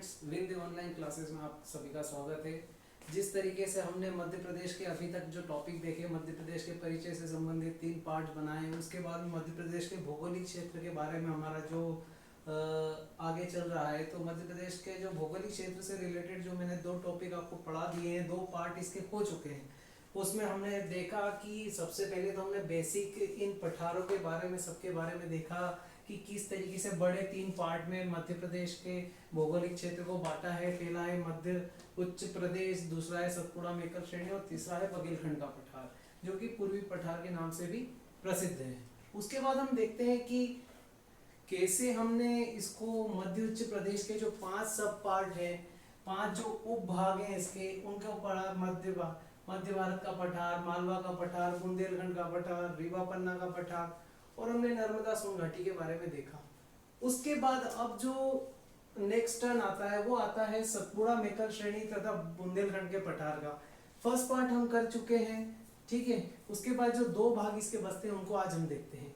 Students, Vindhya online classes में आप सभी का स्वागत है। जिस तरीके से हमने मध्य प्रदेश के अभी तक जो टॉपिक देखे, मध्य प्रदेश के परिचय से संबंधित 3 पार्ट बनाए हैं, उसके बाद मध्य प्रदेश के भौगोलिक क्षेत्र के बारे में हमारा जो आगे चल रहा है। तो मध्य प्रदेश के जो भौगोलिक क्षेत्र से रिलेटेड जो मैंने 2 टॉपिक आपको पढ़ा दिए हैं, 2 पार्ट इसके हो चुके हैं। उसमें हमने देखा कि सबसे पहले तो हमने बेसिक इन पठारों के बारे में, सबके बारे में देखा कि किस तरीके से बड़े 3 पार्ट में मध्य प्रदेश के भौगोलिक क्षेत्र को बांटा है। पहला है मध्य उच्च प्रदेश, दूसरा है सतपुड़ा मेकल श्रेणी और तीसरा है बघेलखंड का पठार, जो कि पूर्वी पठार के नाम से भी प्रसिद्ध है। उसके बाद हम देखते हैं कि कैसे हमने इसको मध्य उच्च प्रदेश के जो 5 सब पार्ट है, 5 जो उप भाग हैं इसके, उनको पढ़ा। मध्य भारत का पठार, मालवा का पठार, बुंदेलखंड का पठार, रीवा पन्ना का पठार, और हमने नर्मदा सोन घाटी के बारे में देखा। उसके बाद अब जो नेक्स्ट टर्न आता है वो आता है सतपुड़ा मेकल श्रेणी तथा बुंदेलखंड के पठार का। फर्स्ट पार्ट हम कर चुके हैं, ठीक है। उसके बाद जो 2 भाग इसके बचते हैं उनको आज हम देखते हैं।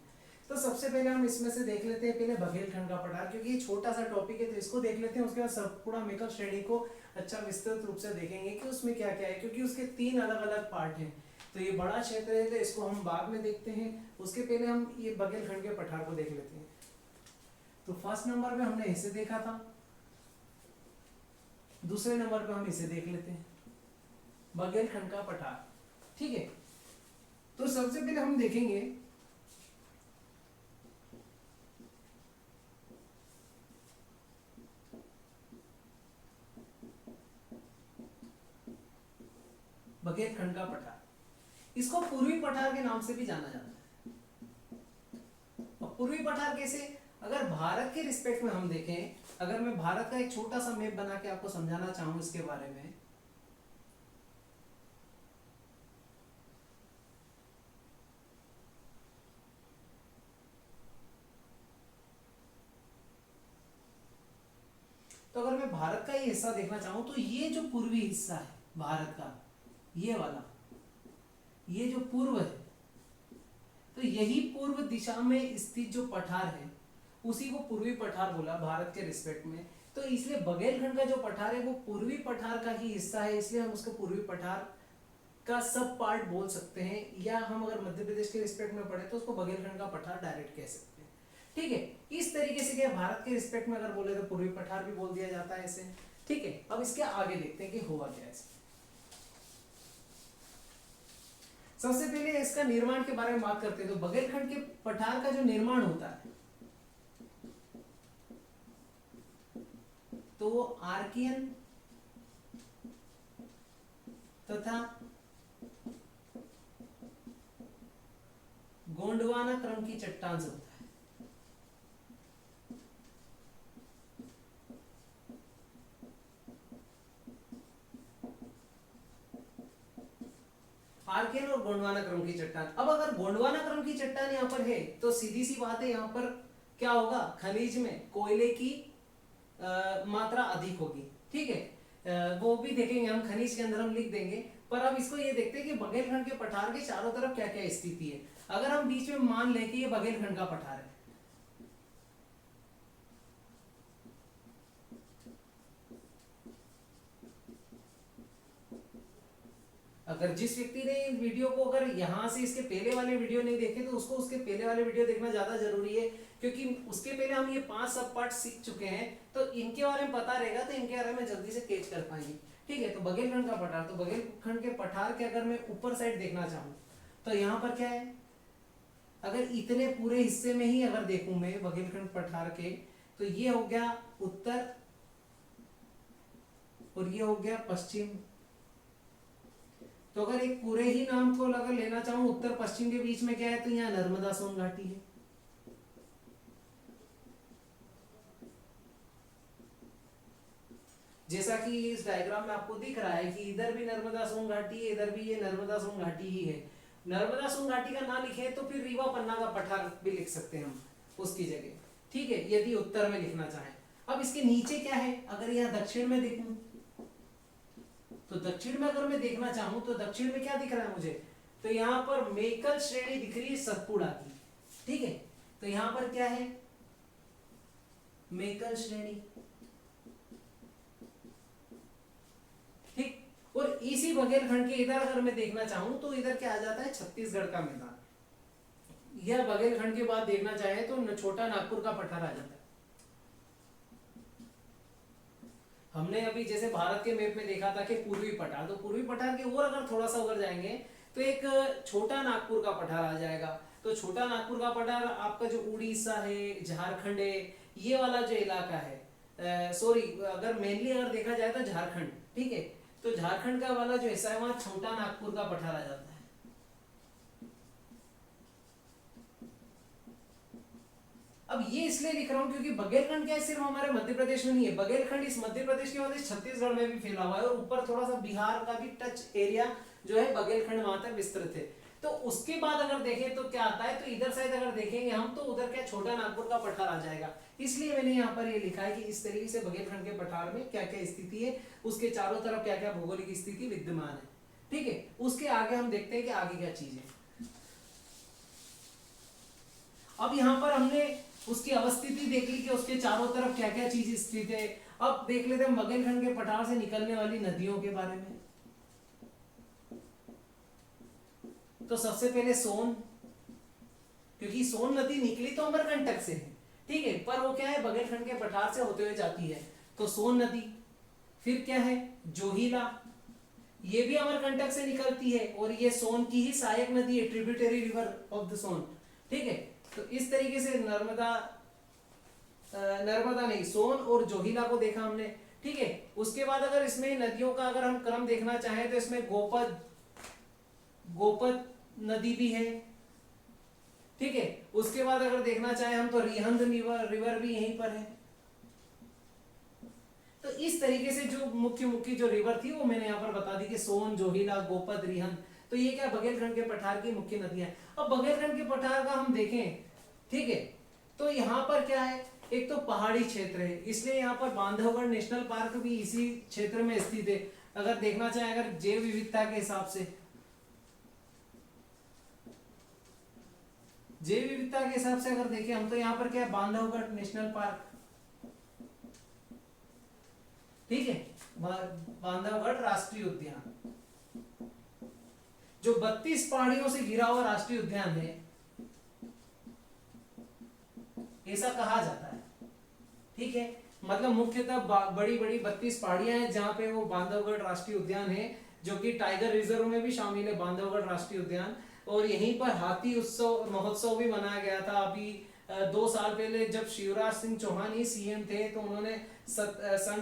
तो सबसे पहले हम इसमें से देख लेते हैं पहले बघेलखंड का पठार, क्योंकि ये छोटा सा टॉपिक है तो इसको देख लेते हैं। उसके बाद सतपुड़ा मेकल श्रेणी को अच्छा विस्तृत रूप से देखेंगे कि उसमें क्या क्या है, क्योंकि उसके 3 अलग अलग पार्ट हैं। तो ये बड़ा क्षेत्र है तो इसको हम बाद में देखते हैं। उसके पहले हम ये बघेलखंड के पठार को देख लेते हैं। तो फर्स्ट नंबर पे हमने इसे देखा था, दूसरे नंबर पे हम इसे देख लेते हैं, बघेलखंड का पठार, ठीक है। तो सबसे पहले हम देखेंगे बघेलखंड का पठार। इसको पूर्वी पठार के नाम से भी जाना जाता है। और पूर्वी पठार कैसे, अगर भारत के रिस्पेक्ट में हम देखें, अगर मैं भारत का एक छोटा सा मैप बना के आपको समझाना चाहूं इसके बारे में, तो अगर मैं भारत का ये हिस्सा देखना चाहूं तो ये जो पूर्वी हिस्सा है भारत का, ये वाला, ये जो पूर्व है, तो यही पूर्व दिशा में स्थित जो पठार है उसी को पूर्वी पठार बोला भारत के रिस्पेक्ट में। तो इसलिए बघेलखंड का जो पठार है वो पूर्वी पठार का ही हिस्सा है, इसलिए हम उसको पूर्वी पठार का सब पार्ट बोल सकते हैं। या हम अगर मध्य प्रदेश के रिस्पेक्ट में पढ़े तो उसको बघेलखंड का पठार डायरेक्ट कह सकते हैं, ठीक है। इस तरीके से क्या भारत के रिस्पेक्ट में अगर बोले तो पूर्वी पठार भी बोल दिया जाता है ऐसे, ठीक है। अब इसके आगे देखते हैं कि हुआ क्या है। सबसे पहले इसका निर्माण के बारे में बात करते हैं। तो बघेलखंड के पठार का जो निर्माण होता है तो वो आर्कियन तथा गोंडवाना क्रम की चट्टान से होता है। आर्कियन और गोंडवाना क्रम की चट्टान। अब अगर गोंडवाना क्रम की चट्टान यहाँ पर है तो सीधी सी बात है, यहाँ पर क्या होगा, खनिज में कोयले की मात्रा अधिक होगी, ठीक है। वो भी देखेंगे हम, खनिज के अंदर हम लिख देंगे। पर अब इसको ये देखते हैं कि बघेलखंड के पठार के चारों तरफ क्या क्या स्थिति है। अगर हम बीच में मान लें कि ये बघेलखंड का पठार है, अगर जिस व्यक्ति ने वीडियो को अगर यहाँ से इसके पहले वाले वीडियो नहीं देखे तो उसको उसके पहले वाले वीडियो देखना ज्यादा जरूरी है, क्योंकि उसके पहले हम ये 5 सब पार्ट सीख चुके हैं। तो इनके बारे में पता रहेगा तो इनके बारे में जल्दी से कैच कर पाएंगे, ठीक है। तो बघेलखंड का पठार, तो बघेलखंड के पठार के अगर मैं ऊपर साइड देखना चाहूँ तो यहाँ पर क्या है, अगर इतने पूरे हिस्से में ही अगर देखूं मैं बघेलखंड पठार के, तो ये हो गया उत्तर और ये हो गया पश्चिम। तो अगर एक पूरे ही नाम को अगर लेना चाहूं, उत्तर पश्चिम के बीच में क्या है, तो यहाँ नर्मदा सोन घाटी है। जैसा कि इस डायग्राम में आपको दिख रहा है कि इधर भी नर्मदा सोन घाटी है, इधर भी ये नर्मदा सोन घाटी ही है। नर्मदा सोन घाटी का ना लिखे तो फिर रीवा पन्ना का पठार भी लिख सकते हैं हम उसकी जगह, ठीक है, यदि उत्तर में लिखना चाहें। अब इसके नीचे क्या है, अगर यहाँ दक्षिण में देखूं तो दक्षिण में अगर मैं देखना चाहूं तो दक्षिण में क्या दिख रहा है मुझे, तो यहाँ पर मेकल श्रेणी दिख रही है सतपुड़ा की, ठीक है। तो यहाँ पर क्या है, मेकल श्रेणी, और इसी बघेलखंड के इधर अगर मैं देखना चाहूं तो इधर क्या आ जाता है, छत्तीसगढ़ का मैदान। यह बघेलखंड के बाद देखना चाहे तो छोटा नागपुर का पठार आ जाता है। हमने अभी जैसे भारत के मैप में देखा था कि पूर्वी पठार, तो पूर्वी पठार के और अगर थोड़ा सा उधर जाएंगे तो एक छोटा नागपुर का पठार आ जाएगा। तो छोटा नागपुर का पठार आपका जो उड़ीसा है, झारखंड है, ये वाला जो इलाका है, सॉरी अगर मेनली अगर देखा जाए तो झारखंड, ठीक है, तो झारखंड का वाला जो हिस्सा है वहां छोटा नागपुर का पठार आ जाता है। अब ये इसलिए लिख रहा हूँ क्योंकि बघेलखंड क्या है, सिर्फ हमारे मध्य प्रदेश में नहीं है, बघेलखंड इस मध्य प्रदेश के बाद इस छत्तीसगढ़ में भी फैला हुआ है और ऊपर थोड़ा सा बिहार का भी टच एरिया जो है बघेलखंड वहां तक विस्तृत है। तो उसके बाद अगर देखें तो क्या आता है, तो इधर साइड अगर देखेंगे हम तो उधर क्या छोटा नागपुर का पठार आ जाएगा। इसलिए मैंने यहाँ पर ये लिखा है कि इस तरीके से बघेलखंड के पठार में क्या क्या स्थिति है, उसके चारों तरफ क्या क्या भौगोलिक स्थिति विद्यमान है, ठीक है। उसके आगे हम देखते हैं कि आगे क्या चीज है। अब यहाँ पर हमने उसकी अवस्थिति देख ली कि उसके चारों तरफ क्या क्या चीज स्थित है। अब देख लेते हैं बघेलखंड के पठार से निकलने वाली नदियों के बारे में। तो सबसे पहले सोन, क्योंकि सोन नदी निकली तो अमरकंटक से है, ठीक है, पर वो क्या है बघेलखंड के पठार से होते हुए जाती है, तो सोन नदी। फिर क्या है जोहिला, ये भी अमरकंटक से निकलती है और ये सोन की ही सहायक नदी है, ट्रिब्यूटरी रिवर ऑफ द सोन, ठीक है। तो इस तरीके से नर्मदा नहीं, सोन और जोहिला को देखा हमने, ठीक है। उसके बाद अगर इसमें नदियों का अगर हम क्रम देखना चाहें तो इसमें गोपद नदी भी है, ठीक है। उसके बाद अगर देखना चाहें हम तो रिहंद रिवर भी यहीं पर है। तो इस तरीके से जो मुख्य मुख्य जो रिवर थी वो मैंने यहाँ पर बता दी कि सोन, जोहिला, गोपद, रिहंद, तो ये क्या बघेलखंड के पठार की मुख्य नदियां। अब बघेलखंड के पठार का हम देखें, ठीक है, तो यहाँ पर क्या है, एक तो पहाड़ी क्षेत्र है, इसलिए यहाँ पर बांधवगढ़ नेशनल पार्क भी इसी क्षेत्र में स्थित है। अगर देखना चाहे अगर जैव विविधता के हिसाब से, जैव विविधता के हिसाब से अगर देखें हम तो यहाँ पर क्या है बांधवगढ़ नेशनल पार्क, ठीक है, बांधवगढ़ राष्ट्रीय उद्यान जो 32 पहाड़ियों से घिरा हुआ राष्ट्रीय उद्यान है, ऐसा कहा जाता है, ठीक है। मतलब मुख्यतः बड़ी बड़ी 32 पहाड़ियां हैं जहां पे वो बांधवगढ़ राष्ट्रीय उद्यान है, जो कि टाइगर रिजर्व में भी शामिल है बांधवगढ़ राष्ट्रीय उद्यान। और यहीं पर हाथी उत्सव महोत्सव भी मनाया गया था अभी 2 साल पहले, जब शिवराज सिंह चौहान ही सीएम थे, तो उन्होंने सन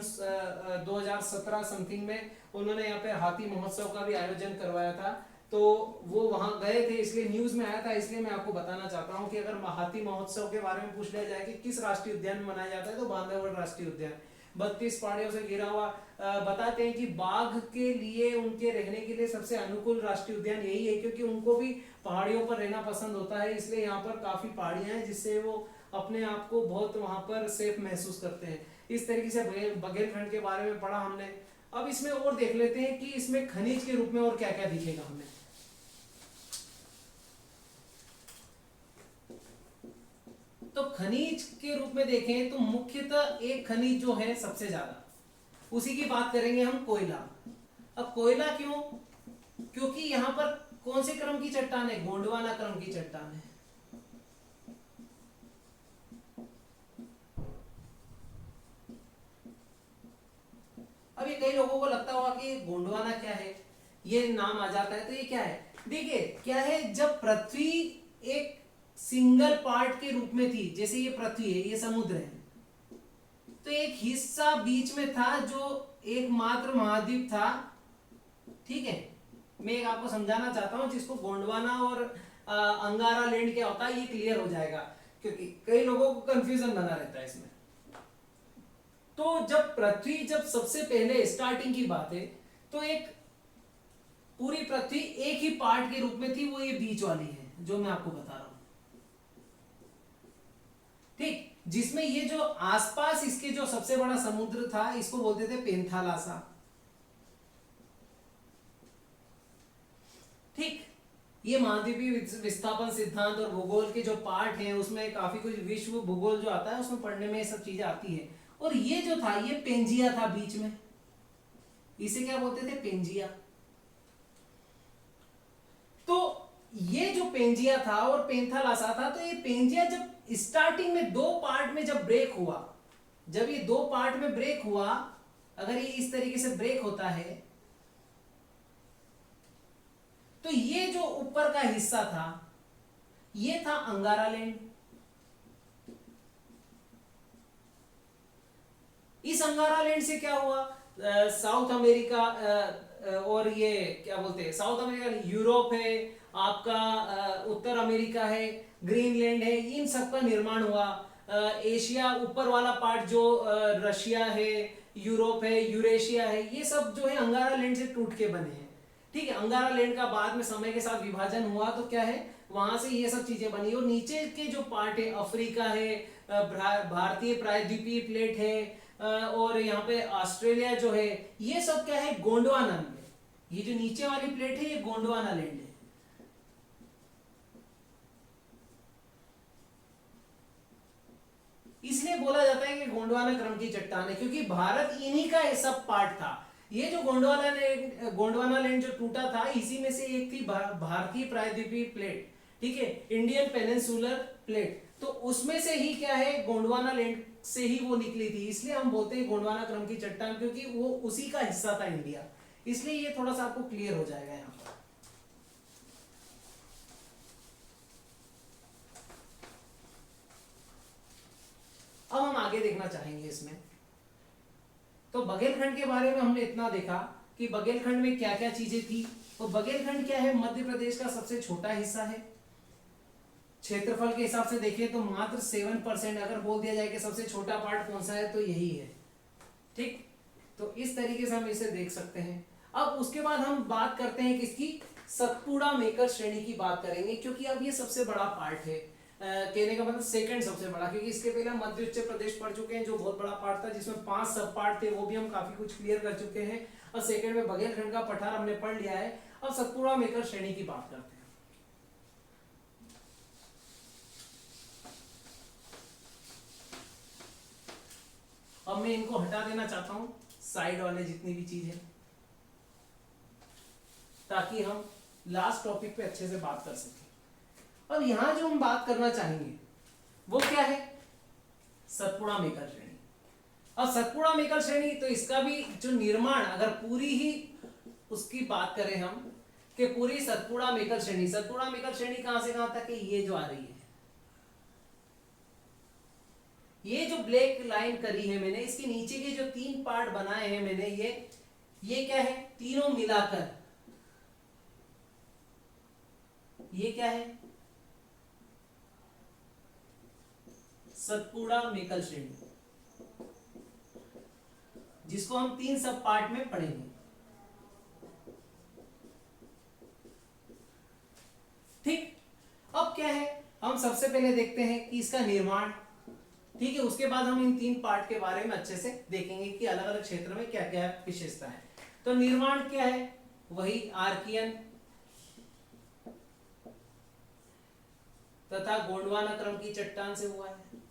2017 समथिंग में उन्होंने यहाँ पे हाथी महोत्सव का भी आयोजन करवाया था। तो वो वहां गए थे, इसलिए न्यूज में आया था, इसलिए मैं आपको बताना चाहता हूँ कि अगर हाथी महोत्सव के बारे में पूछ लिया जाए कि किस राष्ट्रीय उद्यान में मनाया जाता है, तो बांधवगढ़ राष्ट्रीय उद्यान 32 पहाड़ियों से घिरा हुआ। बताते हैं कि बाघ के लिए उनके रहने के लिए सबसे अनुकूल राष्ट्रीय उद्यान यही है, क्योंकि उनको भी पहाड़ियों पर रहना पसंद होता है, इसलिए यहाँ पर काफी पहाड़ियां हैं जिससे वो अपने आप को बहुत वहां पर सेफ महसूस करते हैं। इस तरीके से बघेलखंड के बारे में पढ़ा हमने। अब इसमें और देख लेते हैं कि इसमें खनिज के रूप में और क्या क्या दिखेगा हमें। तो खनिज के रूप में देखें तो मुख्यतः एक खनिज जो है सबसे ज्यादा, उसी की बात करेंगे हम, कोयला। अब कोयला क्यों, क्योंकि यहां पर कौन से क्रम की चट्टान है, गोंडवाना क्रम की चट्टान है। अब ये कई लोगों को लगता होगा कि गोंडवाना क्या है, ये नाम आ जाता है, तो ये क्या है, देखिए क्या है, जब पृथ्वी एक सिंगल पार्ट के रूप में थी, जैसे ये पृथ्वी है, ये समुद्र है, तो एक हिस्सा बीच में था जो एकमात्र महाद्वीप था, ठीक है। मैं एक आपको समझाना चाहता हूं, जिसको गोंडवाना और अंगारा लैंड क्या होता है ये क्लियर हो जाएगा, क्योंकि कई लोगों को कंफ्यूजन बना रहता है इसमें। तो जब पृथ्वी, जब सबसे पहले स्टार्टिंग की बात है, तो एक पूरी पृथ्वी एक ही पार्ट के रूप में थी, वो ये बीच वाली है जो मैं आपको बता रहा हूं, ठीक, जिसमें ये जो आसपास इसके जो सबसे बड़ा समुद्र था इसको बोलते थे पेंथालासा, ठीक। ये महाद्वीपीय विस्थापन सिद्धांत और भूगोल के जो पार्ट हैं उसमें काफी कुछ विश्व भूगोल जो आता है उसमें पढ़ने में ये सब चीजें आती है। और ये जो था ये पेंजिया था बीच में, इसे क्या बोलते थे? पेंजिया। तो ये जो पेंजिया था और पेंथालासा था, तो ये पेंजिया जब स्टार्टिंग में दो पार्ट में जब ब्रेक हुआ, जब ये दो पार्ट में ब्रेक हुआ, अगर ये इस तरीके से ब्रेक होता है, तो ये जो ऊपर का हिस्सा था ये था अंगारा लैंड। इस अंगारा लैंड से क्या हुआ, साउथ अमेरिका और ये क्या बोलते हैं, साउथ अमेरिका, यूरोप है आपका, उत्तर अमेरिका है, ग्रीनलैंड है, इन सब का निर्माण हुआ। एशिया ऊपर वाला पार्ट जो रशिया है, यूरोप है, यूरेशिया है, ये सब जो है अंगारा लैंड से टूट के बने हैं। ठीक है, अंगारा लैंड का बाद में समय के साथ विभाजन हुआ तो क्या है, वहां से ये सब चीजें बनी। और नीचे के जो पार्ट है, अफ्रीका है, भारतीय प्रायद्वीपीय प्लेट है, और यहाँ पे ऑस्ट्रेलिया जो है, ये सब क्या है, गोंडवाना में। ये जो नीचे वाली प्लेट है ये गोंडवाना लैंड है। इसलिए बोला जाता है कि गोंडवाना क्रम की चट्टान है, क्योंकि भारत इन्हीं का सब पार्ट था। ये जो गोंडवाना लैंड जो टूटा था, इसी में से एक थी भारतीय प्रायद्वीपीय प्लेट, ठीक है, इंडियन पेनिनसुलर प्लेट। तो उसमें से ही क्या है, गोंडवाना लैंड से ही वो निकली थी, इसलिए हम बोलते हैं गोंडवाना क्रम की चट्टान, क्योंकि वो उसी का हिस्सा था इंडिया। इसलिए ये थोड़ा सा आपको क्लियर हो जाएगा यहाँ पर। अब हम आगे देखना चाहेंगे इसमें। तो बघेलखंड के बारे में हमने इतना देखा कि बघेलखंड में क्या क्या चीजें थी। तो बघेलखंड क्या है, मध्य प्रदेश का सबसे छोटा हिस्सा है। क्षेत्रफल के हिसाब से देखें तो मात्र 7%। अगर बोल दिया जाए कि सबसे छोटा पार्ट कौन सा है तो यही है। ठीक, तो इस तरीके से हम इसे देख सकते हैं। अब उसके बाद हम बात करते हैं किसकी, सतपुड़ा मेकर श्रेणी की बात करेंगे, क्योंकि अब ये सबसे बड़ा पार्ट है। कहने का मतलब सेकंड सबसे बड़ा, क्योंकि इसके पहले हम मध्य उत्तर प्रदेश पढ़ चुके हैं जो बहुत बड़ा पार्ट था, जिसमें 5 सब पार्ट थे, वो भी हम काफी कुछ क्लियर कर चुके हैं। और सेकंड में बघेलखंड का पठार हमने पढ़ लिया है। अब सतपुड़ा मेकर श्रेणी की बात करते हैं। अब मैं इनको हटा देना चाहता हूं, साइड वाले जितनी भी चीज है, ताकि हम लास्ट टॉपिक पे अच्छे से बात कर सकें। अब यहां जो हम बात करना चाहेंगे वो क्या है, सतपुड़ा मेकर श्रेणी। अब सतपुड़ा मेकर श्रेणी, तो इसका भी जो निर्माण, अगर पूरी ही उसकी बात करें हम कि पूरी सतपुड़ा मेकर श्रेणी, सतपुड़ा मेकर श्रेणी कहां से कहां तक है, ये जो आ रही है, ये जो ब्लैक लाइन करी है मैंने, इसके नीचे के जो 3 पार्ट बनाए हैं मैंने, ये क्या है, तीनों मिलाकर ये क्या है, सतपुड़ा मेकर श्रेणी, जिसको हम 3 सब पार्ट में पढ़ेंगे। ठीक, अब क्या है, हम सबसे पहले देखते हैं कि इसका निर्माण, ठीक है, उसके बाद हम इन 3 पार्ट के बारे में अच्छे से देखेंगे कि अलग अलग क्षेत्र में क्या क्या विशेषता है। तो निर्माण क्या है, वही आर्कियन तथा गोंडवाना क्रम की चट्टान से हुआ है।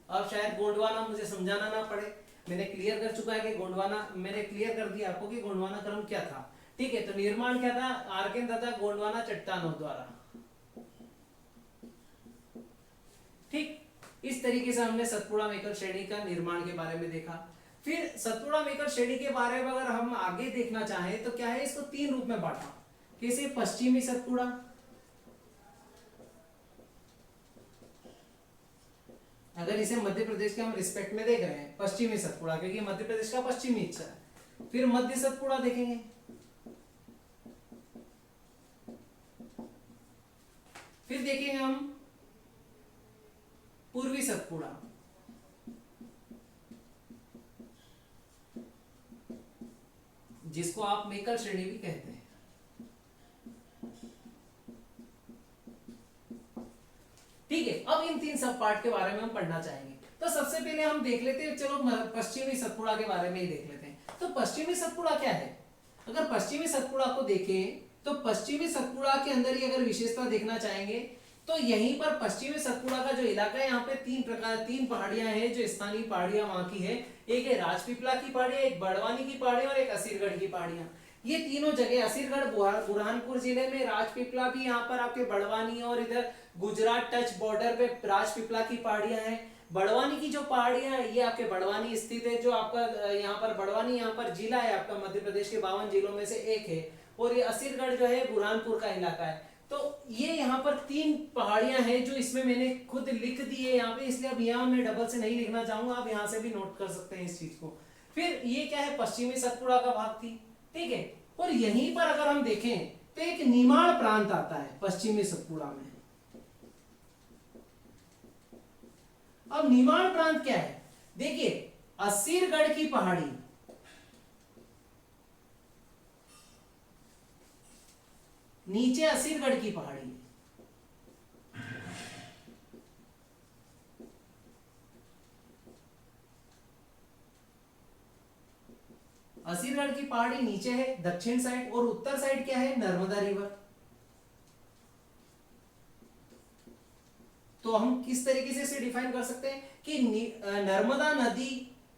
अब शायद गोंडवाना मुझे समझाना ना पड़े, मैंने क्लियर कर चुका है कि गोंडवाना, मैंने क्लियर कर दिया आपको कि गोंडवाना क्रम क्या था। ठीक है, तो निर्माण क्या था, आर्कियन तथा गोंडवाना चट्टानों द्वारा। ठीक, इस तरीके से हमने सतपुड़ा मेकर श्रेणी का निर्माण के बारे में देखा। फिर सतपुड़ा मेकर श्रेणी के बारे में अगर हम आगे देखना चाहें तो क्या है, इसको 3 रूप में बांटा। कैसे, पश्चिमी सतपुड़ा, अगर इसे मध्य प्रदेश के हम रिस्पेक्ट में देख रहे हैं, पश्चिमी सतपुड़ा, क्योंकि मध्य प्रदेश का पश्चिमी हिस्सा है। फिर मध्य सतपुड़ा देखेंगे, फिर देखेंगे हम पूर्वी सतपुड़ा, जिसको आप मेकर श्रेणी भी कहते हैं। ठीक है, अब इन 3 सब पार्ट के बारे में हम पढ़ना चाहेंगे। तो सबसे पहले हम देख लेते हैं, चलो पश्चिमी सतपुड़ा के बारे में ही देख लेते हैं। तो पश्चिमी सतपुड़ा क्या है, अगर पश्चिमी सतपुड़ा को देखें तो पश्चिमी सतपुड़ा के अंदर ही अगर विशेषता देखना चाहेंगे तो यहीं पर पश्चिमी सतपुड़ा का जो इलाका है, यहाँ पे तीन पहाड़ियां हैं जो स्थानीय पहाड़ियां वहां की है। एक है राजपीपला की पहाड़ियां, एक बड़वानी की पहाड़ियां और एक असीरगढ़ की पहाड़ियां। ये तीनों जगह, असीरगढ़ बुरहानपुर जिले में, राजपीपला भी यहाँ पर आपके बड़वानी, और इधर गुजरात टच बॉर्डर पे राजपीपला की पहाड़ियां हैं। बड़वानी की जो पहाड़ियां है ये आपके बड़वानी स्थित है, जो आपका यहाँ पर बड़वानी यहाँ पर जिला है आपका, मध्य प्रदेश के 52 जिलों में से एक है। और ये असीरगढ़ जो है बुरहानपुर का इलाका है। तो ये यहाँ पर तीन पहाड़ियां हैं जो इसमें मैंने खुद लिख दी है यहाँ पे, इसलिए अब यहाँ मैं डबल से नहीं लिखना चाहूंगा, आप यहाँ से भी नोट कर सकते हैं इस चीज को। फिर ये क्या है, पश्चिमी सतपुड़ा का भाग थी, ठीक है। और यहीं पर अगर हम देखें तो एक निमाड़ प्रांत आता है पश्चिमी सतपुड़ा में। अब निमाड़ प्रांत क्या है, देखिए असीरगढ़ की पहाड़ी, नीचे असीरगढ़ की पहाड़ी, असीरगढ़ की पहाड़ी नीचे है दक्षिण साइड, और उत्तर साइड क्या है, नर्मदा रिवर। तो हम किस तरीके से इसे डिफाइन कर सकते हैं कि नर्मदा नदी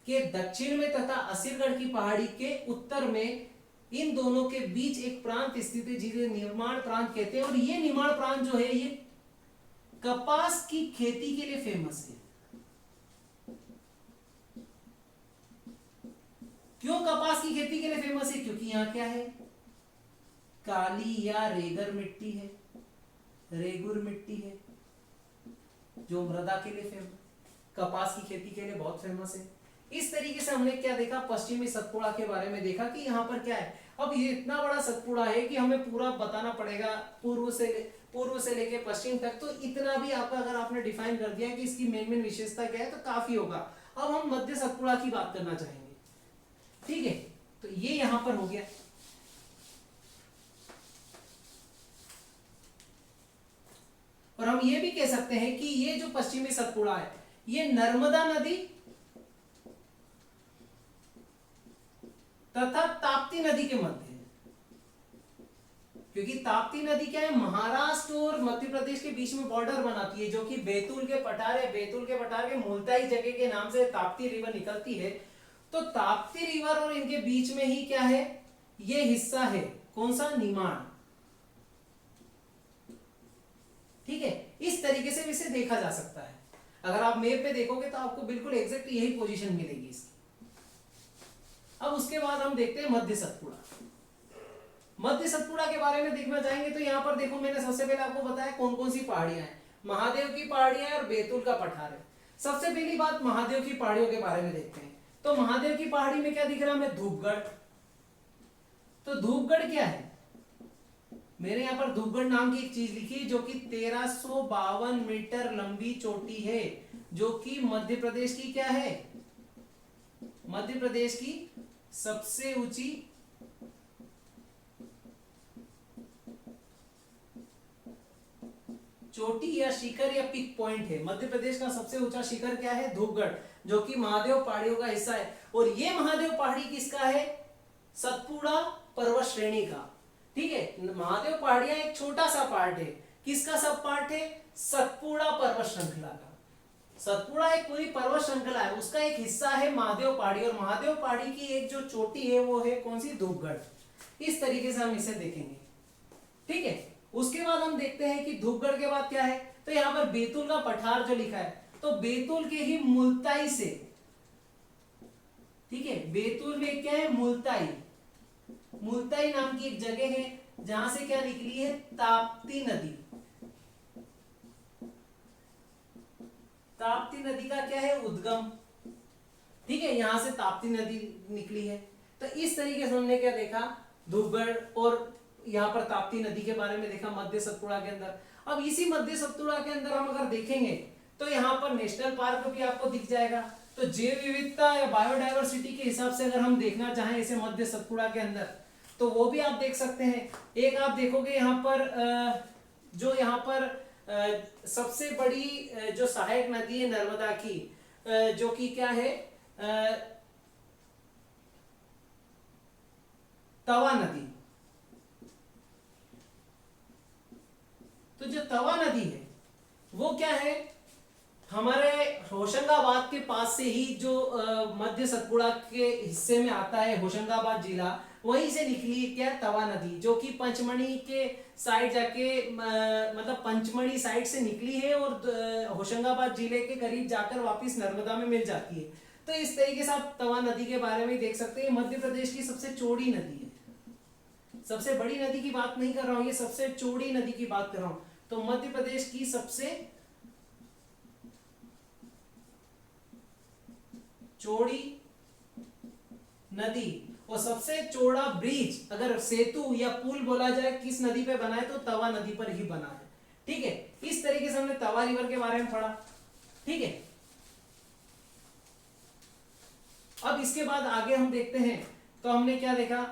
के दक्षिण में तथा असीरगढ़ की पहाड़ी के उत्तर में, इन दोनों के बीच एक प्रांत स्थित है जिसे निमाड़ प्रांत कहते हैं। और ये निमाड़ प्रांत जो है ये कपास की खेती के लिए फेमस है। क्यों कपास की खेती के लिए फेमस है, क्योंकि यहाँ क्या है, काली या रेगर मिट्टी है, रेगुर मिट्टी है, जो मृदा के लिए फेमस, कपास की खेती के लिए बहुत फेमस है। इस तरीके से हमने क्या देखा, पश्चिमी सतपुड़ा के बारे में देखा कि यहाँ पर क्या है। अब ये इतना बड़ा सतपुड़ा है कि हमें पूरा बताना पड़ेगा पूर्व से लेके पश्चिम तक। तो इतना भी आपका अगर आपने डिफाइन कर दिया कि इसकी मेन विशेषता क्या है तो काफी होगा। अब हम मध्य सतपुड़ा की बात करना चाहेंगे, ठीक है। तो ये यहां पर हो गया। और हम ये भी कह सकते हैं कि ये जो पश्चिमी सतपुड़ा है ये नर्मदा नदी तथा ताप्ती नदी के मध्य है, क्योंकि ताप्ती नदी क्या है, महाराष्ट्र और मध्य प्रदेश के बीच में बॉर्डर बनाती है, जो कि बैतूल के पठार के मुल्ताई जगह के नाम से ताप्ती रिवर निकलती है। तो ताप्ती रिवर और इनके बीच में ही क्या है, ये हिस्सा है, कौन सा, निमाड़, ठीक है। इस तरीके से इसे देखा जा सकता है। अगर आप मैप पे देखोगे तो आपको बिल्कुल एग्जैक्ट यही पोजीशन मिलेगी इसकी। अब उसके बाद हम देखते हैं मध्य सतपुड़ा। मध्य सतपुड़ा के बारे में देखना चाहेंगे तो यहाँ पर देखो, मैंने सबसे पहले आपको बताया कौन कौन सी पहाड़ियां हैं, महादेव की पहाड़ियां है और बैतूल का पठार है। सबसे पहली बात महादेव की पहाड़ियों के बारे में देखते हैं। तो महादेव की पहाड़ी में क्या दिख रहा है हमें, धूपगढ़। तो धूपगढ़ क्या है, मेरे यहाँ पर धूपगढ़ नाम की एक चीज लिखी जो कि 1352 मीटर लंबी चोटी है, जो कि मध्य प्रदेश की क्या है, मध्य प्रदेश की सबसे ऊंची चोटी या शिखर या पिक पॉइंट है। मध्य प्रदेश का सबसे ऊंचा शिखर क्या है, धूपगढ़, जो कि महादेव पहाड़ियों का हिस्सा है। और ये महादेव पहाड़ी किसका है, सतपुड़ा पर्वत श्रेणी का, ठीक है। महादेव पहाड़ियां एक छोटा सा पार्ट है, किसका सब पार्ट है, सतपुड़ा पर्वत श्रृंखला का। सतपुड़ा एक पूरी पर्वत श्रृंखला है, उसका एक हिस्सा है महादेव पहाड़ी, और महादेव पहाड़ी की एक जो चोटी है वो है कौन सी, धूपगढ़। इस तरीके से हम इसे देखेंगे, ठीक है। उसके बाद हम देखते हैं कि धूपगढ़ के बाद क्या है, तो यहाँ पर बैतूल का पठार जो लिखा है, तो बैतूल के ही मुल्ताई से, ठीक है, बैतूल में क्या है, मुल्ताई, मुल्ताई नाम की एक जगह है जहां से क्या निकली है, ताप्ती नदी। ताप्ती नदी का क्या है, उद्गम, ठीक है, यहां से ताप्ती नदी निकली है। तो इस तरीके से हमने क्या देखा, धूपगढ़ और यहाँ पर ताप्ती नदी के बारे में देखा मध्य सतपुड़ा के अंदर। अब इसी मध्य सतपुड़ा के अंदर हम अगर देखेंगे तो यहाँ पर नेशनल पार्क भी आपको दिख जाएगा। तो जैव विविधता या बायोडायवर्सिटी के हिसाब से अगर हम देखना चाहें इसे मध्य सतपुड़ा के अंदर, तो वो भी आप देख सकते हैं। एक आप देखोगे यहाँ पर जो यहाँ पर सबसे बड़ी जो सहायक नदी है नर्मदा की, जो कि क्या है, तवा नदी। तो जो तवा नदी है वो क्या है, हमारे होशंगाबाद के पास से ही जो मध्य सतपुड़ा के हिस्से में आता है होशंगाबाद जिला, वहीं से निकली क्या तवा नदी, जो कि पंचमढ़ी के साइड जाके मतलब पंचमढ़ी साइड से निकली है और होशंगाबाद जिले के करीब जाकर वापस नर्मदा में मिल जाती है। तो इस तरीके से आप तवा नदी के बारे में देख सकते हैं। मध्य प्रदेश की सबसे चौड़ी नदी है, सबसे बड़ी नदी की बात नहीं कर रहा हूं, ये सबसे चौड़ी नदी की बात कर रहा हूं। तो मध्य प्रदेश की सबसे चौड़ी नदी और सबसे चौड़ा ब्रिज, अगर सेतु या पुल बोला जाए किस नदी पे बना है तो तवा नदी पर ही बना है। ठीक है, इस तरीके से हमने तवा रिवर के बारे में पढ़ा। ठीक है, अब इसके बाद आगे हम देखते हैं तो हमने क्या देखा,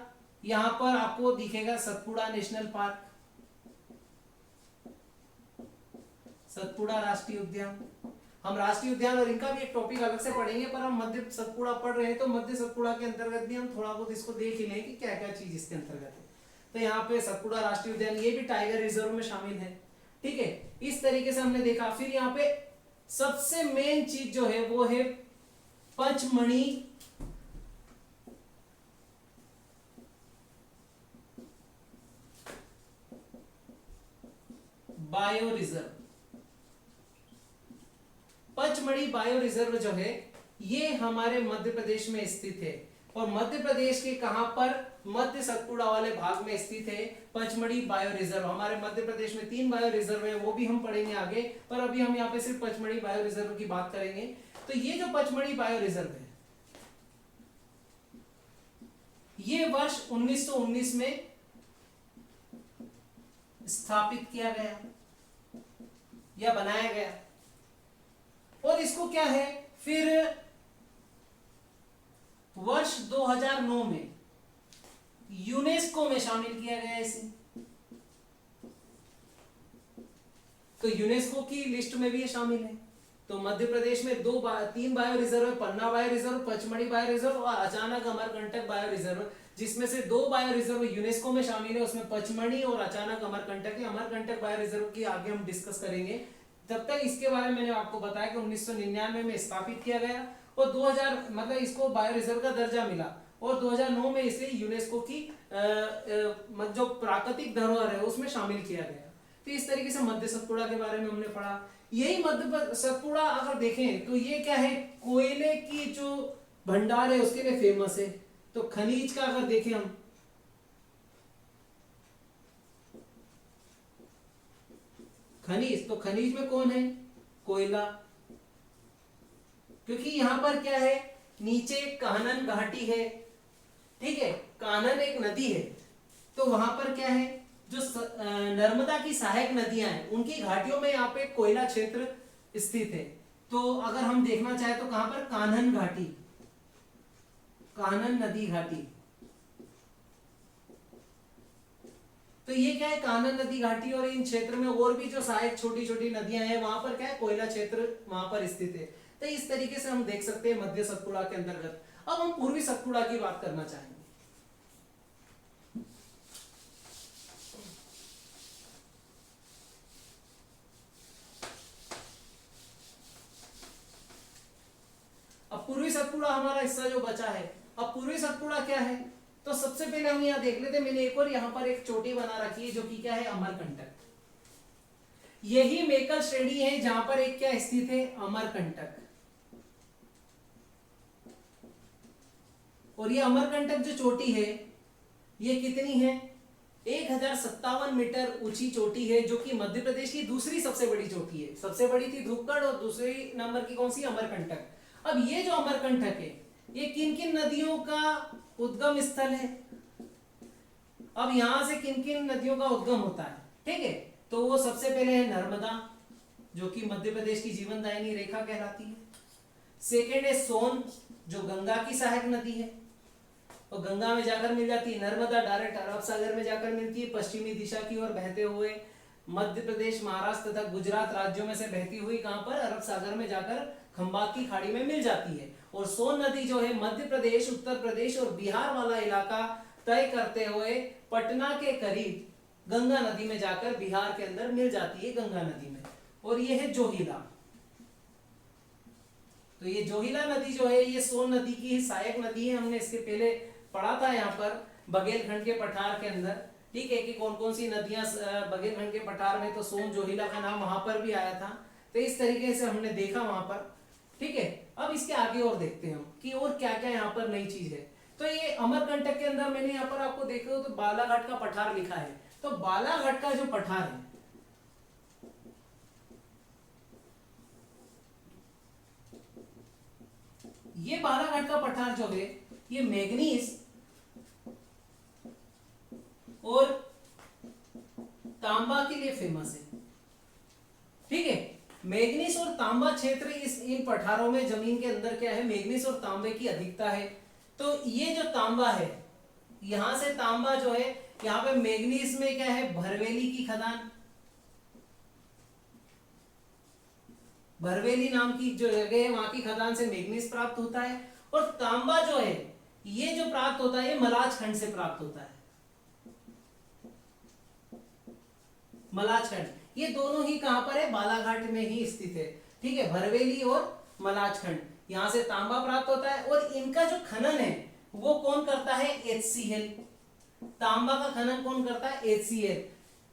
यहां पर आपको दिखेगा सतपुड़ा नेशनल पार्क, सतपुड़ा राष्ट्रीय उद्यान। हम राष्ट्रीय उद्यान और इनका भी एक टॉपिक अलग से पढ़ेंगे, पर हम मध्य सतपुड़ा पढ़ रहे हैं तो मध्य सतपुड़ा के अंतर्गत भी हम थोड़ा बहुत इसको देख ही लें कि क्या क्या चीज इसके अंतर्गत है। तो यहाँ पे सतपुड़ा राष्ट्रीय उद्यान, ये भी टाइगर रिजर्व में शामिल है। ठीक है, इस तरीके से हमने देखा। फिर यहाँ पे सबसे मेन चीज जो है वो है Pachmarhi bio reserve. Pachmarhi bio reserve जो है ये हमारे मध्य प्रदेश में स्थित है, और मध्य प्रदेश के कहां पर, मध्य सतपुड़ा वाले भाग में स्थित है पंचमढ़ी बायो रिजर्व। हमारे मध्य प्रदेश में 3 बायो रिजर्व है, वो भी हम पढ़ेंगे आगे, पर अभी हम यहाँ पे सिर्फ पंचमढ़ी बायो रिजर्व की बात करेंगे। तो ये जो पंचमढ़ी बायो रिजर्व है ये वर्ष 1919 में स्थापित किया गया या बनाया गया, और इसको क्या है फिर वर्ष 2009 में यूनेस्को में शामिल किया गया इसे। तो यूनेस्को की लिस्ट में भी ये शामिल है। तो मध्य प्रदेश में 3 बायो रिजर्व है, Panna bio reserve, Pachmarhi bio reserve और अचानक अमरकंटक बायो रिजर्व, जिसमें से 2 बायो रिजर्व यूनेस्को में शामिल है, उसमें पचमढ़ी और अचानक अमरकंटक है। अमरकंटक बायो रिजर्व की आगे हम डिस्कस करेंगे। तब तक इसके बारे में मैंने आपको बताया कि 1999 में स्थापित किया गया और 2000 मतलब इसको बायो रिजर्व का दर्जा मिला, और 2009 में इसे यूनेस्को की जो प्राकृतिक धरोहर है उसमें शामिल किया गया। तो इस तरीके से मध्य सतपुड़ा के बारे में हमने पढ़ा। यही मध्य सतपुड़ा अगर देखें तो ये क्या है, कोयले की जो भंडार है उसके लिए फेमस है। तो खनिज का अगर देखें हम, खनिज, तो खनिज में कौन है, कोयला, क्योंकि यहां पर क्या है, नीचे कानन घाटी है। ठीक है, कानन एक नदी है, तो वहां पर क्या है, जो नर्मदा की सहायक नदियां हैं उनकी घाटियों में यहाँ पे कोयला क्षेत्र स्थित है। तो अगर हम देखना चाहे तो कहां पर, कान्हन घाटी, कानन नदी घाटी। तो ये क्या है, कानन नदी घाटी, और इन क्षेत्र में और भी जो सहायक छोटी छोटी नदियां हैं वहां पर क्या है, कोयला क्षेत्र वहां पर स्थित है। तो इस तरीके से हम देख सकते हैं मध्य सतपुड़ा के अंतर्गत। अब हम पूर्वी सतपुड़ा की बात करना चाहेंगे। अब पूर्वी सतपुड़ा हमारा हिस्सा जो बचा है, अब पूर्वी सतपुड़ा क्या है, तो सबसे पहले हम यहां देख लेते, मैंने एक और यहां पर एक चोटी बना रखी है जो कि क्या है, अमरकंटक। यही मेकल श्रेणी है जहां पर एक क्या स्थित है, अमरकंटक। और ये अमरकंटक जो चोटी है ये कितनी है, 1057 मीटर ऊंची चोटी है, जो कि मध्य प्रदेश की दूसरी सबसे बड़ी चोटी है। सबसे बड़ी थी धूपगढ़ और दूसरी नंबर की कौन सी, अमरकंटक। अब ये जो अमरकंटक है ये किन किन नदियों का उद्गम स्थल है, अब यहां से किन किन नदियों का उद्गम होता है। ठीक है, तो वो सबसे पहले है नर्मदा, जो कि मध्य प्रदेश की जीवनदायिनी रेखा कहलाती है। सेकेंड है सोन, जो गंगा की सहायक नदी है और गंगा में जाकर मिल जाती है। नर्मदा डायरेक्ट अरब सागर में जाकर मिलती है, पश्चिमी दिशा की ओर बहते हुए मध्य प्रदेश, महाराष्ट्र तथा गुजरात राज्यों में से बहती हुई कहां पर, अरब सागर में जाकर खंबात की खाड़ी में मिल जाती है। और सोन नदी जो है मध्य प्रदेश, उत्तर प्रदेश और बिहार वाला इलाका तय करते हुए पटना के करीब गंगा नदी में जाकर बिहार के अंदर मिल जाती है, गंगा नदी में। और ये है जोहिला। तो ये जोहिला नदी जो है ये सोन नदी की ही सहायक नदी है। हमने इसके पहले पढ़ा था यहाँ पर बघेलखंड के पठार के अंदर, ठीक है, कि कौन कौन सी नदियां बघेलखंड के पठार में, तो सोन जोहिला का नाम वहां पर भी आया था। तो इस तरीके से हमने देखा वहां पर, ठीक है। अब इसके आगे और देखते हैं हम कि और क्या क्या यहाँ पर नई चीज है। तो ये अमरकंटक के अंदर मैंने यहाँ पर आपको देखो तो बालाघाट का पठार लिखा है। तो बालाघाट का जो पठार है, ये बालाघाट का पठार जो है ये मैग्नीज और तांबा के लिए फेमस है, ठीक है। मैग्नीज और तांबा क्षेत्र इन पठारों में जमीन के अंदर क्या है, मैग्नीज और तांबे की अधिकता है। तो ये जो तांबा है, यहां से तांबा जो है, यहाँ पे मैग्नीज में क्या है, भरवेली की खदान, भरवेली नाम की जो जगह है वहां की खदान से मैग्नीज प्राप्त होता है। और तांबा जो है ये जो प्राप्त होता है ये मलाज खंड से प्राप्त होता है। मलाज खंड, ये दोनों ही कहां पर है, बालाघाट में ही स्थित है, ठीक है। भरवेली और मलाज खंड, यहां से तांबा प्राप्त होता है। और इनका जो खनन है वो कौन करता है, HCL। तांबा का खनन कौन करता है, HCL,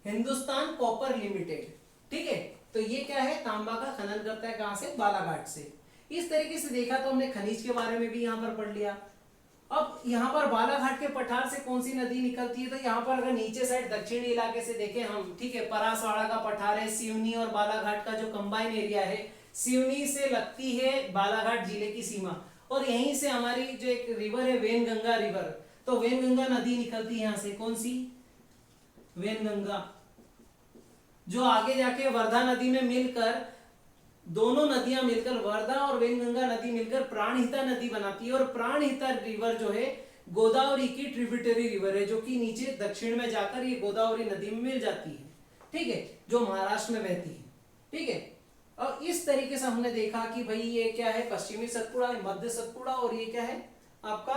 हिंदुस्तान कॉपर लिमिटेड, ठीक है। तो ये क्या है, तांबा का खनन करता है, कहां से, बालाघाट से। इस तरीके से देखा तो हमने खनिज के बारे में भी यहां पर पढ़ लिया। अब यहाँ पर बालाघाट के पठार से कौन सी नदी निकलती है, तो यहाँ पर अगर नीचे साइड दक्षिणी इलाके से देखें हम, ठीक है, परासवाड़ा का पठार है, सिवनी और बालाघाट का जो कंबाइन एरिया है, सिवनी से लगती है बालाघाट जिले की सीमा। और यहीं से हमारी जो एक रिवर है वेनगंगा रिवर, तो वेनगंगा नदी निकलती है यहाँ से, कौन सी, वेनगंगा, जो आगे जाके वर्धा नदी में मिलकर, दोनों नदियां मिलकर, वर्धा और वेनगंगा नदी मिलकर प्राणहिता नदी बनाती है। और प्राणहिता रिवर जो है गोदावरी की ट्रिब्यूटरी रिवर है, जो कि नीचे दक्षिण में जाकर ये गोदावरी नदी में मिल जाती है, ठीक है, जो महाराष्ट्र में बहती है, ठीक है। और इस तरीके से हमने देखा कि भाई ये क्या है, पश्चिमी सतपुड़ा, मध्य सतपुड़ा, और ये क्या है आपका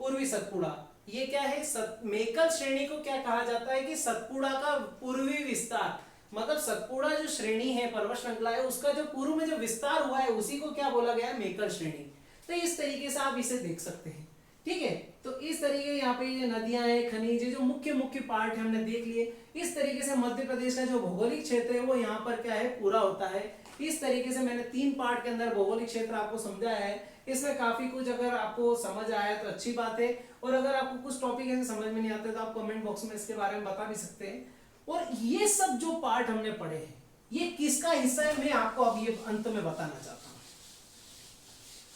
पूर्वी सतपुड़ा। ये क्या है, मेकल श्रेणी को क्या कहा जाता है कि सतपुड़ा का पूर्वी विस्तार, मतलब सतपुड़ा जो श्रेणी है, पर्वत श्रृंखला है, उसका जो पूर्व में जो विस्तार हुआ है उसी को क्या बोला गया है, मेकल श्रेणी। तो इस तरीके से आप इसे देख सकते हैं, ठीक है। तो इस तरीके यहाँ पे ये नदियां हैं, खनिज, जो मुख्य मुख्य पार्ट है हमने देख लिए। इस तरीके से मध्य प्रदेश का जो भौगोलिक क्षेत्र है वो यहाँ पर क्या है, पूरा होता है। इस तरीके से मैंने 3 पार्ट के अंदर भौगोलिक क्षेत्र आपको समझाया है। इसमें काफी कुछ अगर आपको समझ आया तो अच्छी बात है, और अगर आपको कुछ टॉपिक ऐसे समझ में नहीं आते तो आप कमेंट बॉक्स में इसके बारे में बता भी सकते हैं। और ये सब जो पार्ट हमने पढ़े हैं ये किसका हिस्सा है, मैं आपको अब ये अंत में बताना चाहता हूं।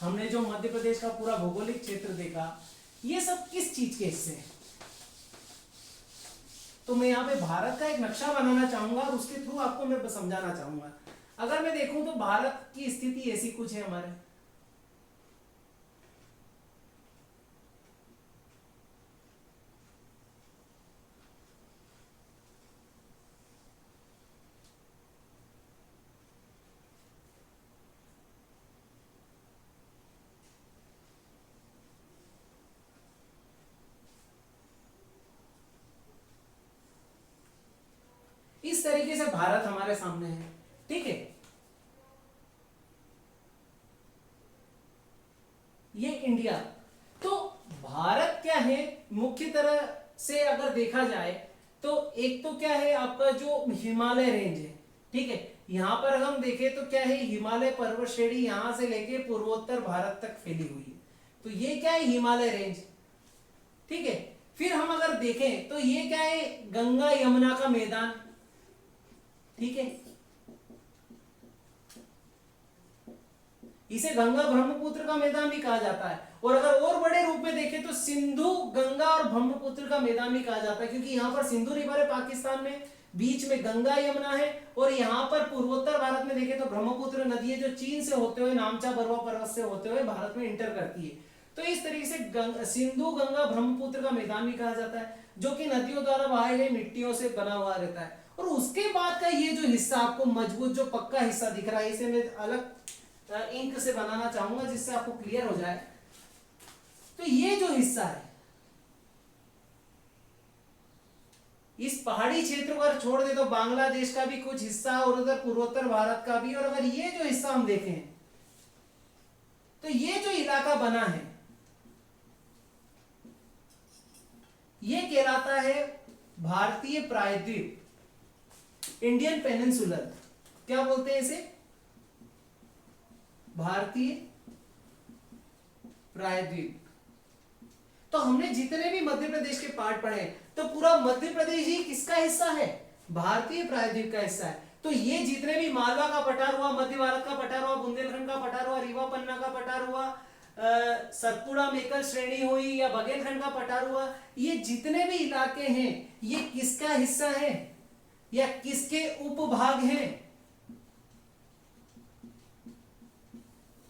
हमने जो मध्य प्रदेश का पूरा भौगोलिक क्षेत्र देखा, ये सब किस चीज के हिस्से हैं। तो मैं यहाँ पे भारत का एक नक्शा बनाना चाहूंगा और उसके थ्रू आपको मैं समझाना चाहूंगा। अगर मैं देखूं तो भारत की स्थिति ऐसी कुछ है हमारे, इस तरीके से भारत हमारे सामने है, ठीक है। ये इंडिया, तो भारत क्या है मुख्य तरह से अगर देखा जाए तो एक तो क्या है आपका जो हिमालय रेंज है, ठीक है। यहां पर हम देखें तो क्या है, हिमालय पर्वत श्रेणी यहां से लेके पूर्वोत्तर भारत तक फैली हुई है, तो ये क्या है, हिमालय रेंज, ठीक है। फिर हम अगर देखें तो ये क्या है, गंगा यमुना का मैदान, ठीक है। इसे गंगा ब्रह्मपुत्र का मैदान भी कहा जाता है। और अगर और बड़े रूप में देखें तो सिंधु गंगा और ब्रह्मपुत्र का मैदान भी कहा जाता है, क्योंकि यहां पर सिंधु रिवर है पाकिस्तान में, बीच में गंगा यमुना है, और यहां पर पूर्वोत्तर भारत में देखें तो ब्रह्मपुत्र नदी है जो चीन से होते हुए नामचा बरवा पर्वत से होते हुए भारत में इंटर करती है। तो इस तरीके से सिंधु गंगा ब्रह्मपुत्र का मैदान भी कहा जाता है, जो कि नदियों द्वारा बहाए गए मिट्टियों से बना हुआ रहता है। और उसके बाद का ये जो हिस्सा आपको मजबूत जो पक्का हिस्सा दिख रहा है, इसे मैं अलग इंक से बनाना चाहूंगा जिससे आपको क्लियर हो जाए। तो ये जो हिस्सा है इस पहाड़ी क्षेत्र को अगर छोड़ दे तो बांग्लादेश का भी कुछ हिस्सा और उधर पूर्वोत्तर भारत का भी, और अगर ये जो हिस्सा हम देखें तो ये जो इलाका बना है ये कहलाता है भारतीय प्रायद्वीप, इंडियन पेनिनसुलर। क्या बोलते हैं इसे? भारतीय प्रायद्वीप। तो हमने जितने भी मध्य प्रदेश के पार्ट पढ़े तो पूरा मध्य प्रदेश ही किसका हिस्सा है? भारतीय प्रायद्वीप का हिस्सा है। तो ये जितने भी मालवा का पठार हुआ, मध्य भारत का पठार हुआ, बुंदेलखंड का पठार हुआ, रीवा पन्ना का पठार हुआ, सतपुड़ा मेकल श्रेणी हुई या बघेलखंड का पठार हुआ, ये जितने भी इलाके हैं ये किसका हिस्सा है या किसके उपभाग हैं?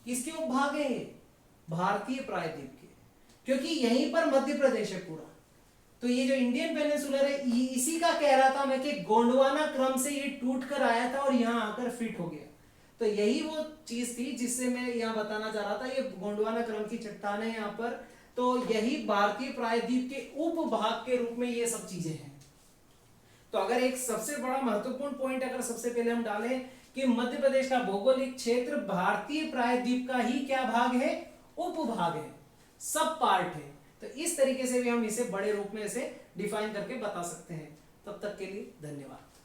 किसके उपभाग है? भारतीय प्रायद्वीप के, क्योंकि यहीं पर मध्य प्रदेश है पूरा। तो ये जो इंडियन पेनिनसुलर है इसी का कह रहा था मैं कि गोंडवाना क्रम से ये टूट कर आया था और यहां आकर फिट हो गया। तो यही वो चीज थी जिससे मैं यहां बताना चाह रहा था, ये गोंडवाना क्रम की चट्टानें यहां पर, तो यही भारतीय प्रायद्वीप के उपभाग के रूप में ये सब चीजें हैं। तो अगर एक सबसे बड़ा महत्वपूर्ण पॉइंट अगर सबसे पहले हम डालें कि मध्य प्रदेश का भौगोलिक क्षेत्र भारतीय प्रायद्वीप का ही क्या भाग है? उपभाग है, सब पार्ट है। तो इस तरीके से भी हम इसे बड़े रूप में इसे डिफाइन करके बता सकते हैं। तब तक के लिए धन्यवाद।